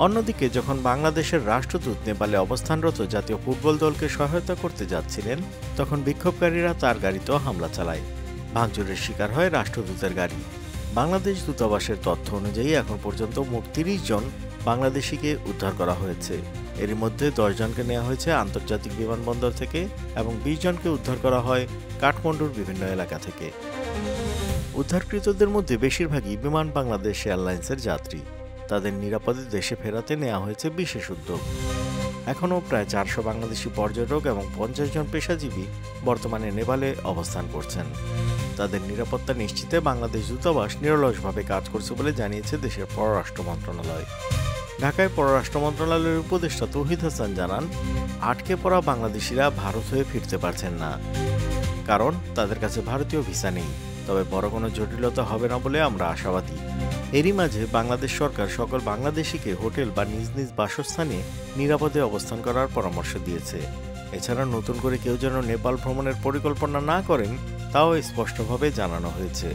অন্যদিকে যখন বাংলাদেশের রাষ্ট্রদূত নেপালে অবস্থানরত জাতীয় ফুটবল দলকে সহায়তা করতে যাচ্ছিলেন, তখন বিক্ষোভকারীরা তার গাড়িতেও হামলা চালায়। ভাঙচুরের শিকার হয় রাষ্ট্রদূতের গাড়ি। বাংলাদেশ দূতাবাসের তথ্য অনুযায়ী এখন পর্যন্ত মোট ৩০ জন বাংলাদেশিকে উদ্ধার করা হয়েছে। এরই মধ্যে ১০ জনকে নেওয়া হয়েছে আন্তর্জাতিক বিমানবন্দর থেকে এবং ২০ জনকে উদ্ধার করা হয় কাঠমান্ডুর বিভিন্ন এলাকা থেকে। উদ্ধারকৃতদের মধ্যে বেশিরভাগই বিমান বাংলাদেশ এয়ারলাইন্সের যাত্রী। তাদের নিরাপদে দেশে ফেরাতে নেওয়া হয়েছে বিশেষ উদ্যোগ। এখনও প্রায় ৪০০ বাংলাদেশি পর্যটক এবং ৫০ জন পেশাজীবী বর্তমানে নেপালে অবস্থান করছেন। তাদের নিরাপত্তা নিশ্চিতে বাংলাদেশ দূতাবাস নিরলসভাবে কাজ করছে বলে জানিয়েছে দেশের পররাষ্ট্র মন্ত্রণালয়। ঢাকায় পররাষ্ট্র মন্ত্রণালয়ের উপদেষ্টা তৌহিদ হাসান জানান, আটকে পড়া বাংলাদেশিরা ভারত হয়ে ফিরতে পারছেন না, কারণ তাদের কাছে ভারতীয় ভিসা নেই। তবে বড় কোনো জটিলতা হবে না বলে আমরা আশাবাদী। এরই মাঝে বাংলাদেশ সরকার সকল বাংলাদেশিকে হোটেল বা নিজ নিজ বাসস্থানে নিরাপদে অবস্থান করার পরামর্শ দিয়েছে। এছাড়া নতুন করে কেউ যেন নেপাল ভ্রমণের পরিকল্পনা না করেন, তাও স্পষ্টভাবে জানানো হয়েছে।